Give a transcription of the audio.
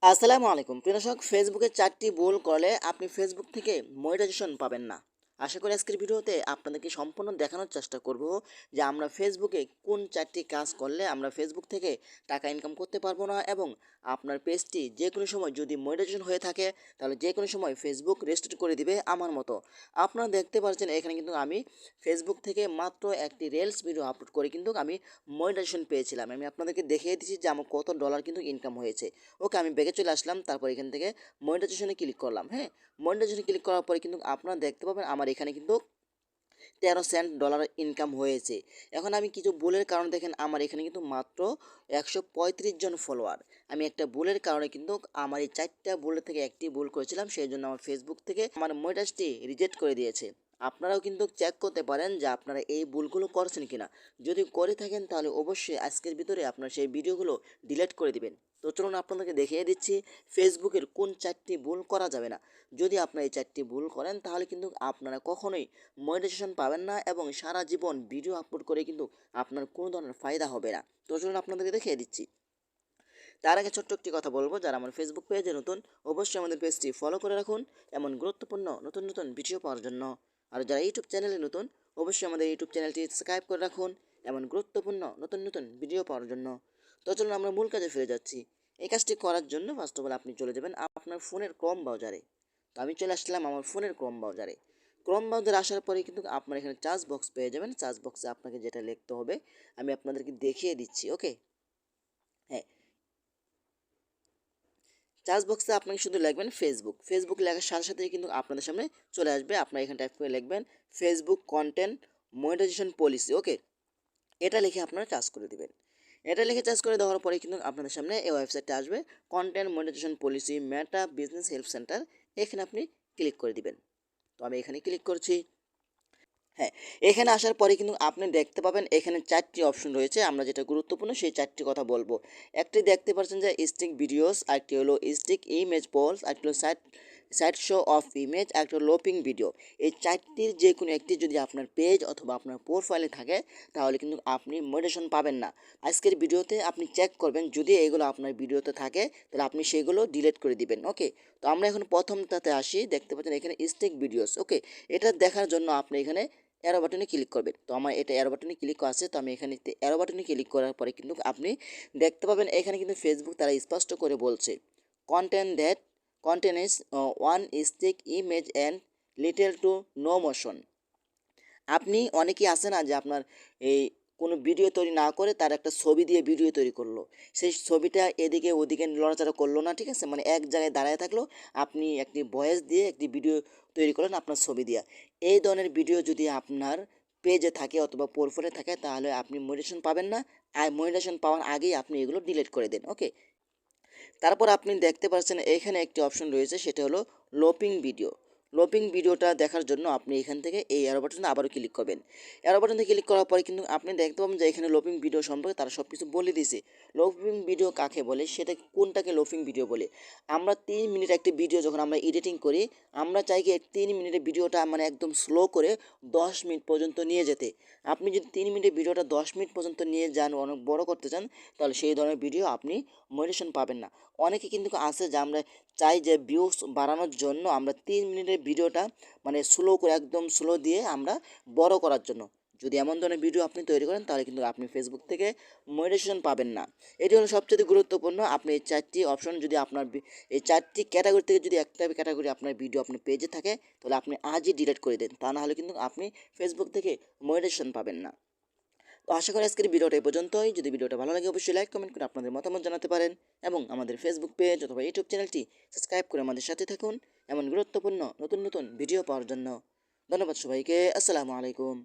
আসসালামু আলাইকুম প্রিয় দর্শক, ফেসবুকে 4টি ভুল করলে আপনি ফেসবুক থেকে মনিটাইজেশন পাবেন না। আশা করি আজকের ভিডিওতে আপনাদেরকে সম্পূর্ণ দেখানোর চেষ্টা করব যে আমরা ফেসবুকে কোন 4টি কাজ করলে আমরা ফেসবুক থেকে টাকা ইনকাম করতে পারবো না, এবং আপনার পেজটি যে কোনো সময় যদি মনিটাইজেশন হয়ে থাকে তাহলে যে কোনো সময় ফেসবুক রেস্ট্রিক্ট করে দিবে আমার মতো। আপনারা দেখতে পাচ্ছেন এখানে কিন্তু আমি ফেসবুক থেকে মাত্র একটি রিলস ভিডিও আপলোড করে কিন্তু আমি মনিটাইজেশন পেয়েছিলাম। আমি আপনাদেরকে দেখিয়ে দিচ্ছি যে আমার কত ডলার কিন্তু ইনকাম হয়েছে। ওকে, আমি ব্যাকে চলে আসলাম, তারপর এখান থেকে মনিটাইজেশনে ক্লিক করলাম। হ্যাঁ, মনিটাইজেশনে ক্লিক করার পরে কিন্তু আপনারা দেখতে পাবেন আমার এখানে কিন্তু 13 সেন্ট ডলার ইনকাম হয়েছে। এখন আমি কিছু ভুলের কারণে দেখেন আমার এখানে কিন্তু মাত্র 135 জন ফলোয়ার। আমি একটা ভুলের কারণে কিন্তু আমার এই 4টা ভুলের থেকে একটি ভুল করেছিলাম, সেই জন্য আমার ফেসবুক থেকে আমার মনিটাইজটি রিজেক্ট করে দিয়েছে। আপনারাও কিন্তু চেক করতে পারেন যে আপনারা এই ভুলগুলো করছেন কিনা। যদি করে থাকেন তাহলে অবশ্যই আজকের ভিতরে আপনার সেই ভিডিওগুলো ডিলিট করে দিবেন। তো চলুন আপনাদেরকে দেখিয়ে দিচ্ছি ফেসবুকের কোন 4টি ভুল করা যাবে না। যদি আপনারা এই 4টি ভুল করেন তাহলে কিন্তু আপনারা কখনোই মনিটাইজেশন পাবেন না, এবং সারা জীবন ভিডিও আপলোড করে কিন্তু আপনার কোনো ধরনের ফায়দা হবে না। তো চলুন আপনাদেরকে দেখিয়ে দিচ্ছি। তার আগে ছোট্ট একটি কথা বলবো, যারা আমার ফেসবুক পেজে নতুন অবশ্যই আমাদের পেজটি ফলো করে রাখুন এমন গুরুত্বপূর্ণ নতুন নতুন ভিডিও পাওয়ার জন্য। আর যারা ইউটিউব চ্যানেলে নতুন অবশ্যই আমাদের ইউটিউব চ্যানেলটি সাবস্ক্রাইব করে রাখুন এমন গুরুত্বপূর্ণ নতুন নতুন ভিডিও পাওয়ার জন্য। তো চলুন আমরা মূল কাজে ফিরে যাচ্ছি। এই কাজটি করার জন্য ফার্স্ট অফ অল আপনি চলে যাবেন আপনার ফোনের ক্রোম ব্রাউজারে। তো আমি চলে আসলাম আমার ফোনের ক্রোম ব্রাউজারে। ক্রোম ব্রাউজারে আসার পরে কিন্তু আপনার এখানে চার্জ বক্স পেয়ে যাবেন। চার্জ বক্সে আপনাকে যেটা লিখতে হবে আমি আপনাদেরকে দেখিয়ে দিচ্ছি। ওকে, হ্যাঁ, সার্চ বক্সে আপনাকে শুধু লিখবেন ফেসবুক। ফেসবুক লেখার সাথে সাথে কিন্তু আপনাদের সামনে চলে আসবে। আপনার এখানে টাইপ করে লিখবেন ফেসবুক কন্টেন্ট মনিটাইজেশন পলিসি। ওকে, এটা লিখে আপনারা চার্জ করে দিবেন। এটা লিখে চার্জ করে দেওয়ার পরে কিন্তু আপনাদের সামনে এই ওয়েবসাইটটা আসবে, content monetisation policy Meta business help centre. এখানে আপনি ক্লিক করে দিবেন। তো আমি এখানে ক্লিক করছি। হ্যাঁ, এখানে আসার পরে কিন্তু আপনি দেখতে পাবেন এখানে 4টি অপশন রয়েছে। আমরা যেটা গুরুত্বপূর্ণ সেই 4টি কথা বলবো। একটি দেখতে পাচ্ছেন যে স্টিক ভিডিওস, আরেকটি হলো স্টিক ইমেজ পোলস, আরেকটি হলো side side show of image, আরেকটি হলো লোপিং ভিডিও। এই 4টির যে কোনো একটি যদি আপনার পেজ অথবা আপনার প্রোফাইলে থাকে তাহলে কিন্তু আপনি মোটিভেশন পাবেন না। আজকের ভিডিওতে আপনি চেক করবেন, যদি এগুলো আপনার ভিডিওতে থাকে তাহলে আপনি সেগুলো ডিলিট করে দিবেন। ওকে, তো আমরা এখন প্রথমটাতে আসি। দেখতে পাচ্ছেন এখানে স্টিক ভিডিওস। ওকে, এটা দেখার জন্য আপনি এখানে অ্যারো বাটনে ক্লিক করবেন। তো আমার এটা অ্যারো বাটনে ক্লিক আছে, তো আমি এখানে অ্যারো বাটনে ক্লিক করার পরে কিন্তু আপনি দেখতে পাবেন এখানে কিন্তু ফেসবুক তারা স্পষ্ট করে বলছে content that contents one stick image and little to know motion. আপনি অনেকেই আছে না যে আপনার এই কোনো ভিডিও তৈরি না করে তার একটা ছবি দিয়ে ভিডিও তৈরি করলো, সেই ছবিটা এদিকে ওদিকে নড়াচড়া করলো না, ঠিক আছে, মানে এক জায়গায় দাঁড়ায় থাকলো। আপনি একটি ভয়েস দিয়ে একটি ভিডিও তৈরি করলেন আপনার ছবি দিয়া। এই ধরনের ভিডিও যদি আপনার পেজে থাকে অথবা প্রোফাইলে থাকে তাহলে আপনি মোটিভেশন পাবেন না। আর মোটিভেশন পাওয়ার আগেই আপনি এগুলো ডিলিট করে দেন। ওকে, তারপর আপনি দেখতে পাচ্ছেন এখানে একটি অপশন রয়েছে, সেটা হলো লোপিং ভিডিও। লোপিং ভিডিওটা দেখার জন্য আপনি এখান থেকে এই অ্যারো বাটনে আবারও ক্লিক করবেন। অ্যারো বাটনে ক্লিক করার পরে কিন্তু আপনি দেখতে পাবেন যে এখানে লোপিং ভিডিও সম্পর্কে তারা সব কিছু বলে দিয়েছে। লোপিং ভিডিও কাকে বলে, সেটা কোনটাকে লোপিং ভিডিও বলে। আমরা 3 মিনিট একটি ভিডিও যখন আমরা এডিটিং করি, আমরা চাই কি 3 মিনিটের ভিডিওটা মানে একদম স্লো করে 10 মিনিট পর্যন্ত নিয়ে যেতে। আপনি যদি 3 মিনিটের ভিডিওটা 10 মিনিট পর্যন্ত নিয়ে যান, অনেক বড় করতে চান, তাহলে সেই ধরনের ভিডিও আপনি মোটিভেশন পাবেন না। অনেকে কিন্তু আছে যে আমরা চাই যে ভিউস বাড়ানোর জন্য আমরা 3 মিনিটের ভিডিওটা মানে স্লো করে একদম স্লো দিয়ে আমরা বড় করার জন্য। যদি এমন ধরনের ভিডিও আপনি তৈরি করেন তাহলে কিন্তু আপনি ফেসবুক থেকে মোটিভেশন পাবেন না। এটি হলো সবচেয়ে গুরুত্বপূর্ণ। আপনি এই 4টি অপশন যদি আপনার এই 4টি ক্যাটাগরি থেকে যদি একটা ক্যাটাগরি আপনার ভিডিও আপনার পেজে থাকে তাহলে আপনি আজই ডিলিট করে দেন, তা না হলে কিন্তু আপনি ফেসবুক থেকে মোটিভেশন পাবেন না। তো আশা করি আজকের ভিডিওটা এই পর্যন্তই। যদি ভিডিওটা ভালো লাগে অবশ্যই লাইক কমেন্ট করে আপনাদের মতামত জানাতে পারেন, এবং আমাদের ফেসবুক পেজ অথবা ইউটিউব চ্যানেলটি সাবস্ক্রাইব করে আমাদের সাথে থাকুন এমন গুরুত্বপূর্ণ নতুন নতুন ভিডিও পাওয়ার জন্য। ধন্যবাদ সবাইকে। আসসালামু আলাইকুম।